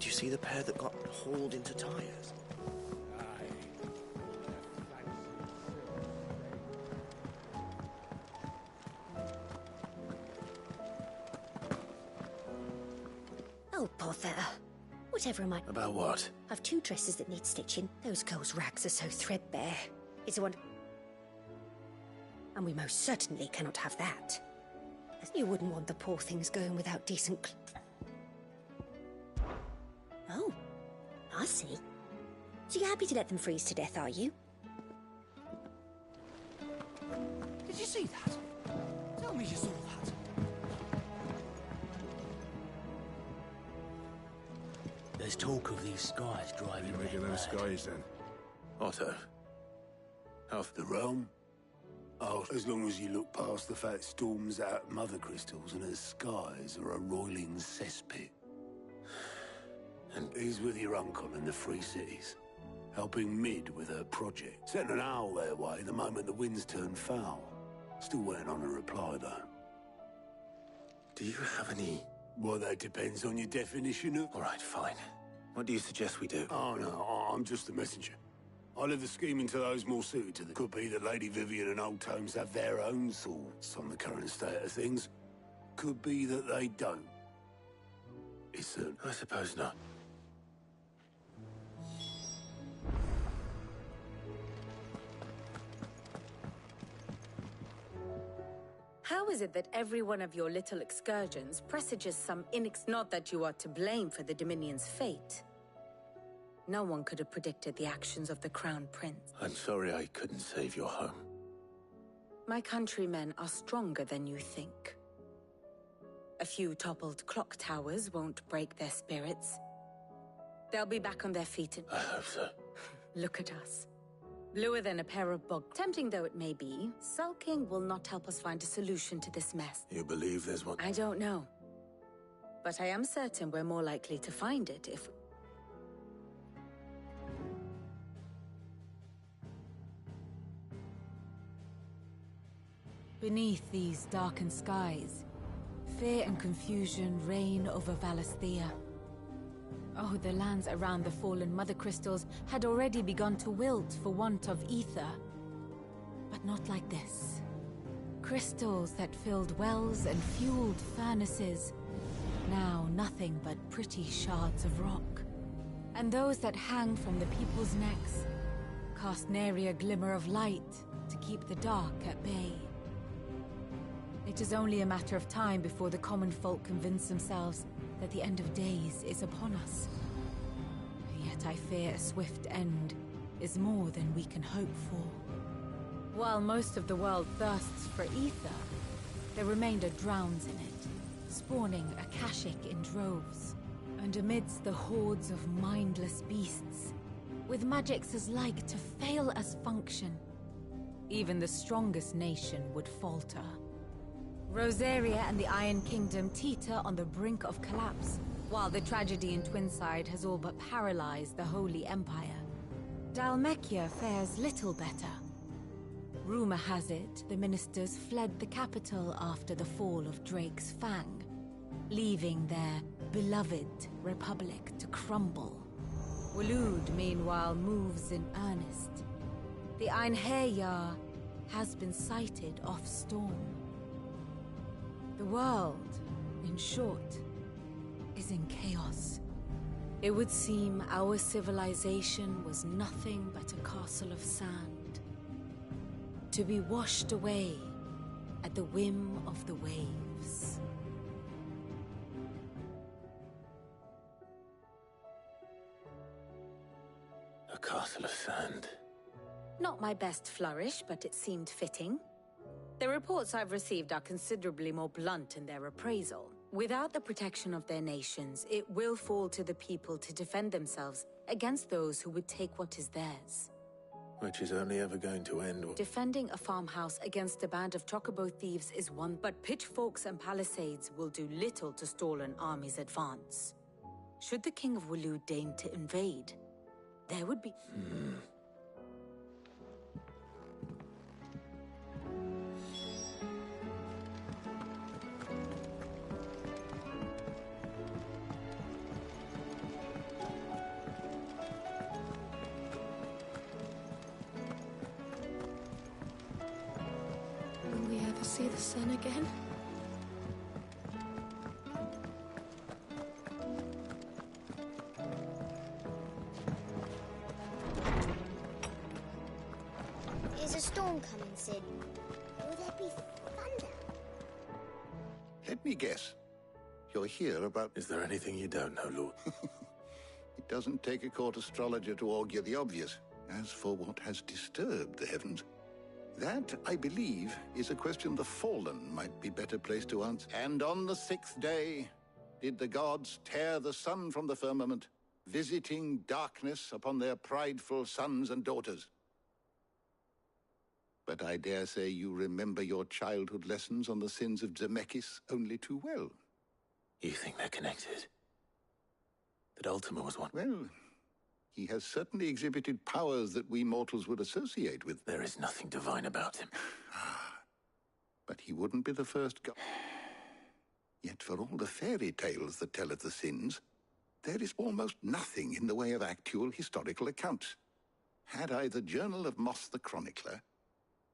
Did you see the pair that got hauled into tyres? Oh, bother. Whatever am I... About what? I've 2 dresses that need stitching. Those girls' rags are so threadbare. It's a one... And we most certainly cannot have that. You wouldn't want the poor things going without decent... Oh, I see. So you're happy to let them freeze to death, are you? Did you see that? Tell me you saw that. There's talk of these skies driving You making those skies then? Otto. Of The realm? Oh, as long as you look past the fat storms out mother crystals and her skies are a roiling cesspit. And he's with your uncle in the Free Cities, helping Mid with her project. Sent an owl their way the moment the winds turned foul. Still waiting on a reply, though. Do you have any... Well, that depends on your definition of... All right, fine. What do you suggest we do? Oh, no, I'm just the messenger. I'll leave the scheming to those more suited to the... Could be that Lady Vivian and Old Tomes have their own thoughts on the current state of things. Could be that they don't. It's certain. I suppose not. How is it that every one of your little excursions presages some not that you are to blame for the Dominion's fate? No one could have predicted the actions of the Crown Prince. I'm sorry I couldn't save your home. My countrymen are stronger than you think. A few toppled clock towers won't break their spirits. They'll be back on their feet and... I hope so. Look at us. Bluer than a pair of bog. Tempting though it may be, sulking will not help us find a solution to this mess. You believe there's one? I don't know. But I am certain we're more likely to find it if... Beneath these darkened skies, fear and confusion reign over Valisthea. Oh, the lands around the fallen Mother Crystals had already begun to wilt for want of ether. But not like this. Crystals that filled wells and fueled furnaces, now nothing but pretty shards of rock. And those that hang from the people's necks cast nary a glimmer of light to keep the dark at bay. It is only a matter of time before the common folk convince themselves that the end of days is upon us. Yet I fear a swift end is more than we can hope for. While most of the world thirsts for ether, the remainder drowns in it, spawning Akashic in droves. And amidst the hordes of mindless beasts, with magics as like to fail as function, even the strongest nation would falter. Rosaria and the Iron Kingdom teeter on the brink of collapse, while the tragedy in Twinside has all but paralyzed the Holy Empire. Dalmekia fares little better. Rumor has it the ministers fled the capital after the fall of Drake's Fang, leaving their beloved republic to crumble. Waloed, meanwhile, moves in earnest. The Einherjar has been sighted off-storm. The world, in short, is in chaos. It would seem our civilization was nothing but a castle of sand, to be washed away at the whim of the waves. A castle of sand. Not my best flourish, but it seemed fitting. The reports I've received are considerably more blunt in their appraisal. Without the protection of their nations, it will fall to the people to defend themselves against those who would take what is theirs. Which is only ever going to end... Defending a farmhouse against a band of chocobo thieves is one, but pitchforks and palisades will do little to stall an army's advance. Should the King of Waloed deign to invade, there would be... see the sun again? Is a storm coming, Sid? Will there be thunder? Let me guess. You're here about... Is there anything you don't know, Lord? It doesn't take a court astrologer to augur the obvious. As for what has disturbed the heavens, that, I believe, is a question the Fallen might be better placed to answer. And on the 6th day did the gods tear the sun from the firmament, visiting darkness upon their prideful sons and daughters. But I dare say you remember your childhood lessons on the sins of Zemeckis only too well. You think they're connected? That Ultima was one? Well, he has certainly exhibited powers that we mortals would associate with. There is nothing divine about him. But he wouldn't be the first god. Yet for all the fairy tales that tell of the sins, there is almost nothing in the way of actual historical accounts. Had I the Journal of Moss the Chronicler,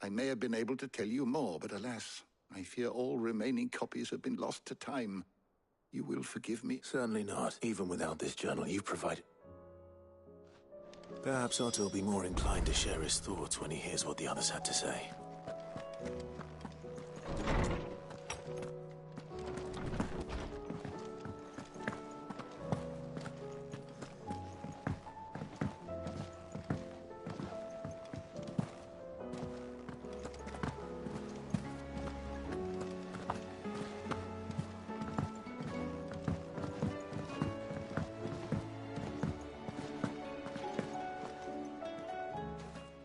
I may have been able to tell you more, but alas, I fear all remaining copies have been lost to time. You will forgive me? Certainly not. Even without this journal you provided. Perhaps Otto will be more inclined to share his thoughts when he hears what the others had to say.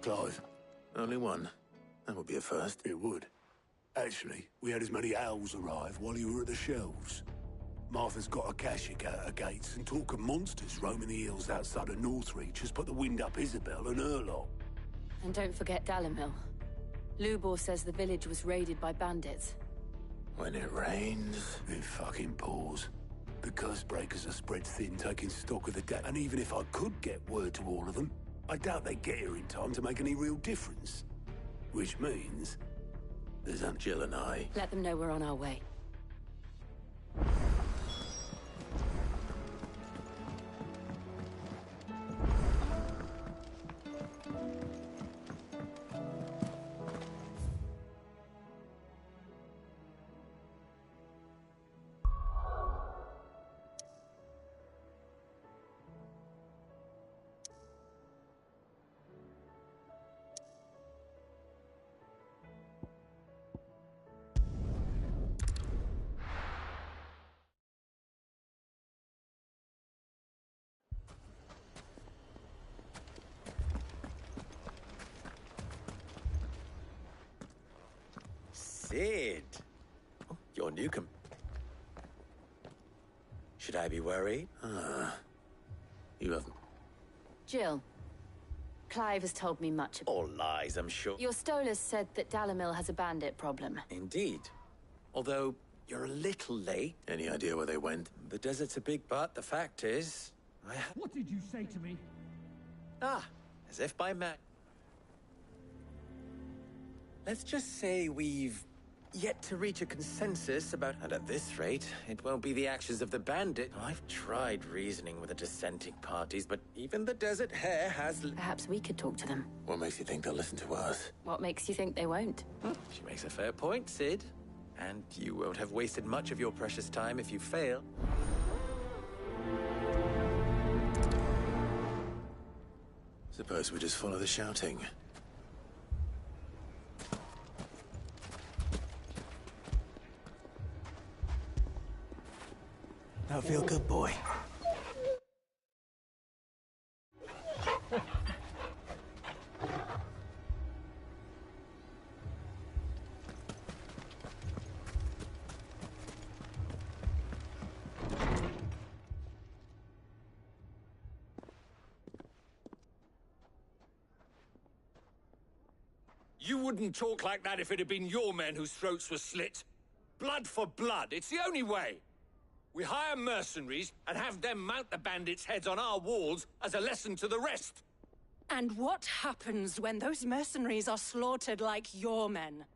Clive, Only one. That would be a first. it would. Actually, we had as many owls arrive while you were at the shelves. Martha's got a Kashik out her gates, and talk of monsters roaming the hills outside of Northreach has put the wind up Isabel and her lot. And don't forget Dalimil. Lubor says the village was raided by bandits. When it rains... It fucking pours. The curse breakers are spread thin, taking stock of the dead. And even if I could get word to all of them, I doubt they get here in time to make any real difference. Which means... there's Jill and I... Let them know we're on our way. Sid! Oh, you're Newcomb. Should I be worried? You haven't... Jill, Clive has told me much about... All lies, I'm sure. Your Stolas said that Dalimil has a bandit problem. Indeed. Although, you're a little late. Any idea where they went? The desert's a big but. The fact is, What did you say to me? as if by magic. Let's just say we've yet to reach a consensus about... And at this rate, it won't be the actions of the bandit. I've tried reasoning with the dissenting parties, but even the Desert Hare has... Perhaps we could talk to them. What makes you think they'll listen to us? What makes you think they won't? She makes a fair point, Sid. And you won't have wasted much of your precious time if you fail. Suppose we just follow the shouting. That feel good, boy. You wouldn't talk like that if it had been your men whose throats were slit. Blood for blood, it's the only way. We hire mercenaries and have them mount the bandits' heads on our walls as a lesson to the rest. And what happens when those mercenaries are slaughtered like your men?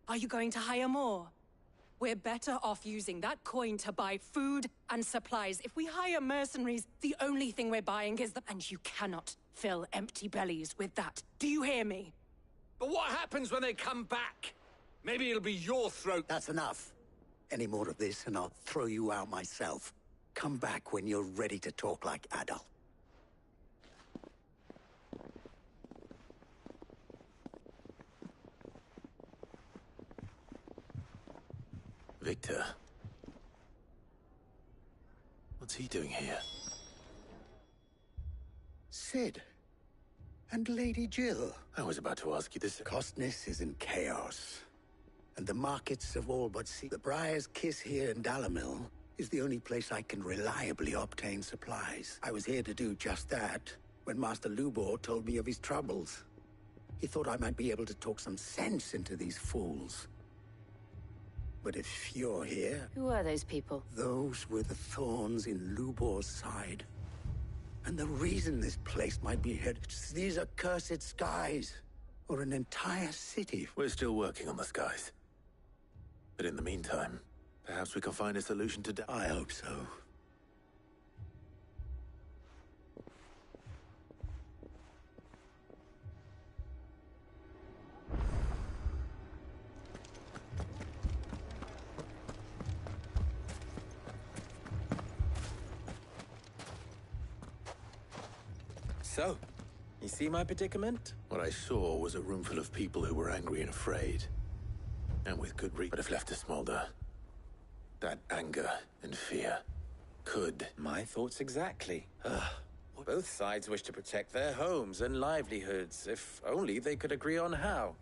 Are you going to hire more? We're better off using that coin to buy food and supplies. If we hire mercenaries, the only thing we're buying is the... And you cannot fill empty bellies with that. Do you hear me? But what happens when they come back? Maybe it'll be your throat. That's enough. Any more of this and I'll throw you out myself. Come back when you're ready to talk like adult. Victor. What's he doing here? Sid. And Lady Jill. I was about to ask you this. Costness is in chaos. And the markets have all but seen. The Briar's Kiss here in Dalimil is the only place I can reliably obtain supplies. I was here to do just that when Master Lubor told me of his troubles. He thought I might be able to talk some sense into these fools. But if you're here... Who are those people? Those were the thorns in Lubor's side. And the reason this place might be hit is these accursed skies. Or an entire city. We're still working on the skies. But in the meantime, perhaps we can find a solution to... I hope so. So, you see my predicament? What I saw was a room full of people who were angry and afraid. And with good reason, but have left to smolder. That anger and fear could... My thoughts exactly. Both sides wish to protect their homes and livelihoods, if only they could agree on how.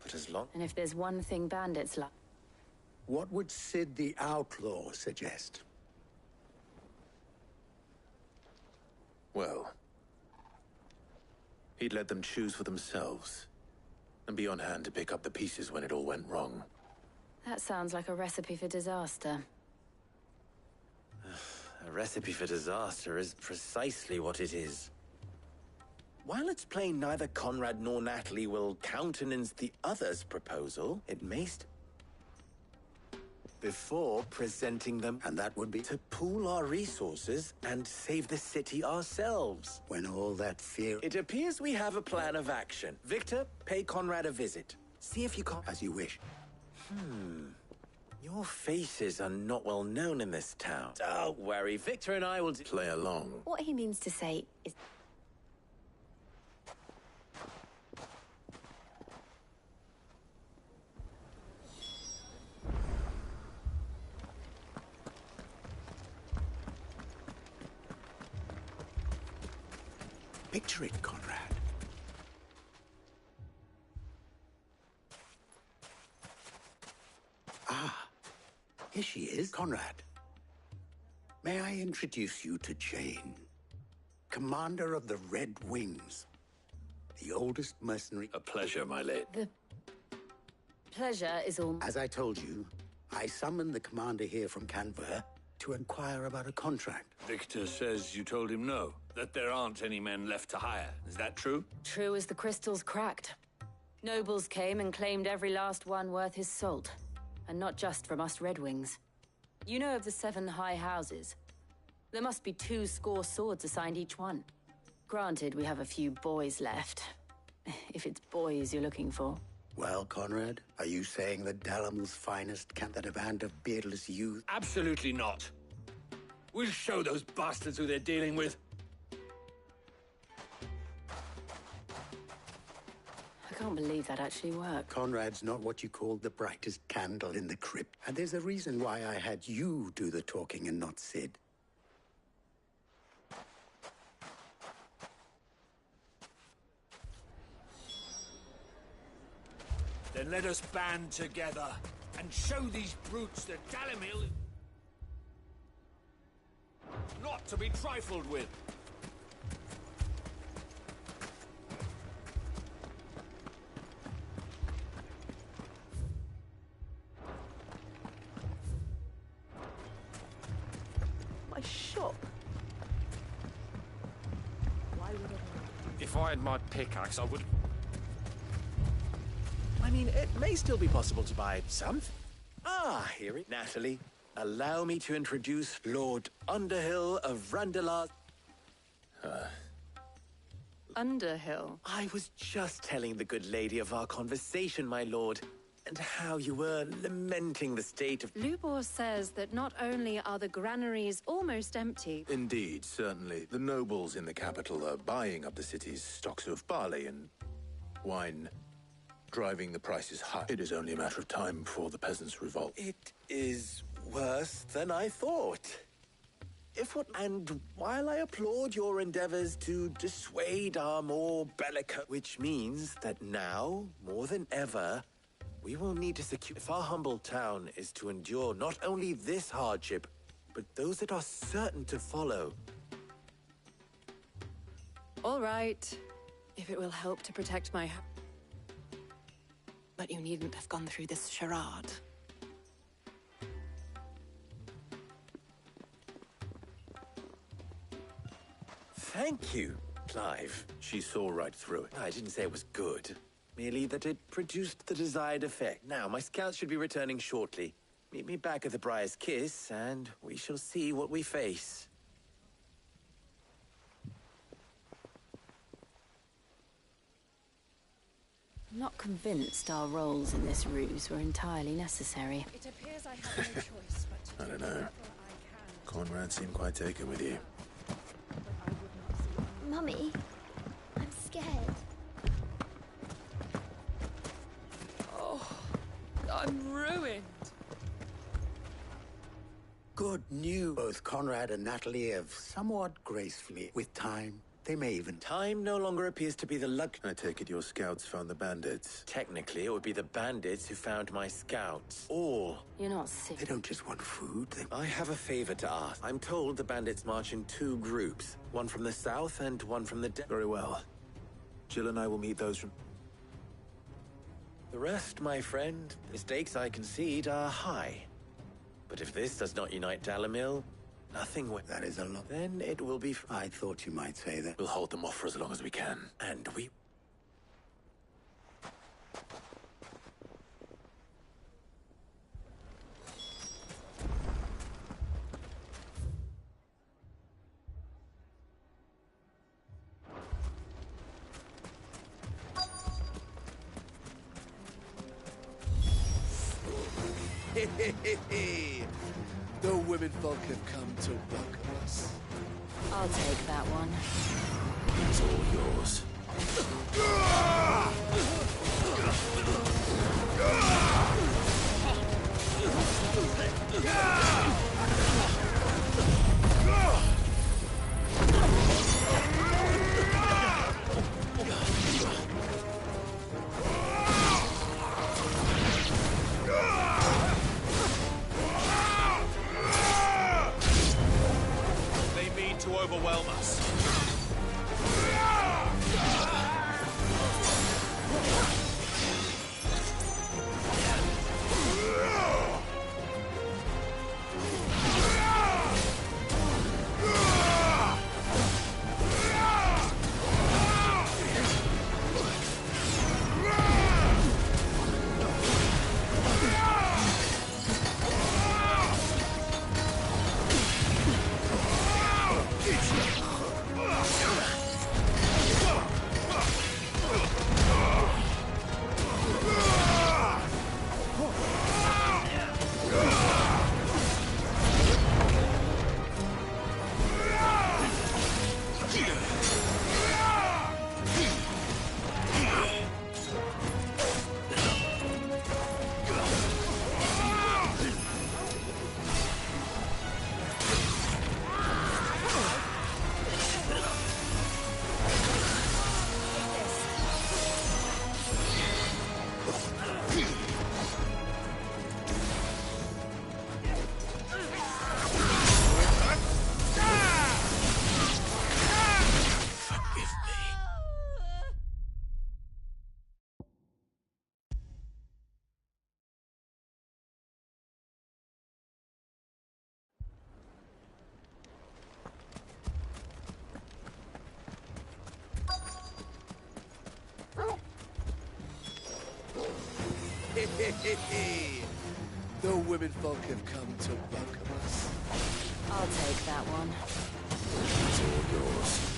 But as long... And if there's one thing bandits like... What would Sid the Outlaw suggest? Well... he'd let them choose for themselves. And be on hand to pick up the pieces when it all went wrong. That sounds like a recipe for disaster. A recipe for disaster is precisely what it is. While it's plain neither Conrad nor Natalie will countenance the other's proposal, it may before presenting them, and that would be to pool our resources and save the city ourselves. When all that fear... It appears we have a plan of action. Victor, pay Conrad a visit. See if you can't... As you wish. Your faces are not well known in this town. Don't worry, Victor and I will play along. What he means to say is... Picture it, Conrad. Ah, here she is, Conrad. May I introduce you to Jane, commander of the Red Wings, the oldest mercenary... A pleasure, my lady. The pleasure is all... As I told you, I summoned the commander here from Canver to inquire about a contract. Victor says you told him no, that there aren't any men left to hire. Is that true? True as the crystals cracked. Nobles came and claimed every last one worth his salt. And not just from us Red Wings. You know of the 7 high houses. There must be 2 swords assigned each one. Granted, we have a few boys left. If it's boys you're looking for. Well, Conrad, are you saying that Dalimil's finest can't that a band of beardless youth? Absolutely not. We'll show those bastards who they're dealing with. I can't believe that actually worked. Conrad's not what you call the brightest candle in the crypt. And there's a reason why I had you do the talking and not Sid. Then let us band together and show these brutes that Dalimil is not to be trifled with. My shop. Why would I... If I had my pickaxe, I would... I mean, it may still be possible to buy something. Ah, here it. Natalie, allow me to introduce Lord Underhill of Randalar. Underhill? I was just telling the good lady of our conversation, my lord, and how you were lamenting the state of... Lubor says that not only are the granaries almost empty... Indeed, certainly. The nobles in the capital are buying up the city's stocks of barley and wine, driving the prices high. It is only a matter of time before the peasants revolt. It is worse than I thought. And while I applaud your endeavors to dissuade our more bellicose... Which means that now, more than ever, we will need to secure... If our humble town is to endure not only this hardship, but those that are certain to follow. All right. If it will help to protect my... But you needn't have gone through this charade. Thank you, Clive. She saw right through it. I didn't say it was good. Merely that it produced the desired effect. Now, my scouts should be returning shortly. Meet me back at the Briar's Kiss, and we shall see what we face. I'm not convinced our roles in this ruse were entirely necessary. It appears I have no choice but to... I don't know. Conrad seemed quite taken with you. Mummy, I'm scared. Oh, I'm ruined. Good news. Both Conrad and Natalie have somewhat gracefully. With time, they may even... Time no longer appears to be the luck... I take it your scouts found the bandits. Technically, it would be the bandits who found my scouts. Or... You're not sick. They don't just want food, I have a favor to ask. I'm told the bandits march in 2 groups. One from the south and one from the... Very well. Jill and I will meet those from... The rest, my friend, the stakes I concede are high. But if this does not unite Dalamil, nothing will. That is a lot. Then it will be... I thought you might say that. We'll hold them off for as long as we can. And we... The women folk have come to welcome us. I'll take that one. It's all yours. To overwhelm us. The women folk have come to welcome us. I'll take that one. It's all yours.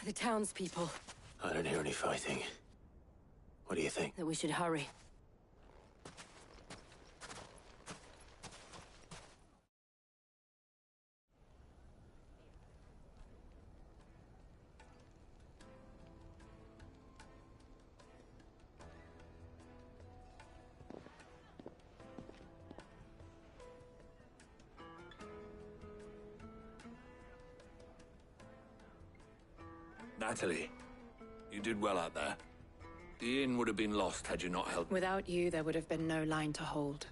The townspeople. I don't hear any fighting. What do you think? That we should hurry. Natalie, you did well out there. The inn would have been lost had you not helped. Without you, there would have been no line to hold.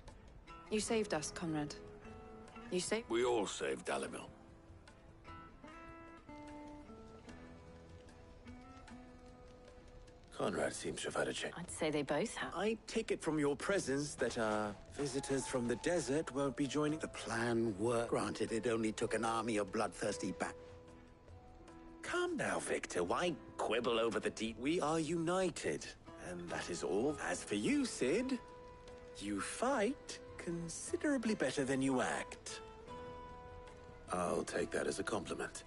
You saved us, Conrad. You saved... We all saved Dalimil. Conrad seems to have had a change. I'd say they both have. I take it from your presence that our visitors from the desert won't be joining. The plan worked. Granted, it only took an army of bloodthirsty back. Calm now, Victor. Why quibble over the deed? We are united, and that is all. As for you, Sid, you fight considerably better than you act. I'll take that as a compliment.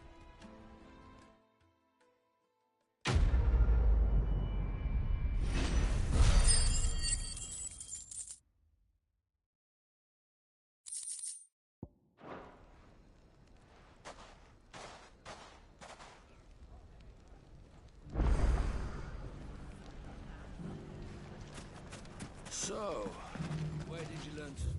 So, where did you learn to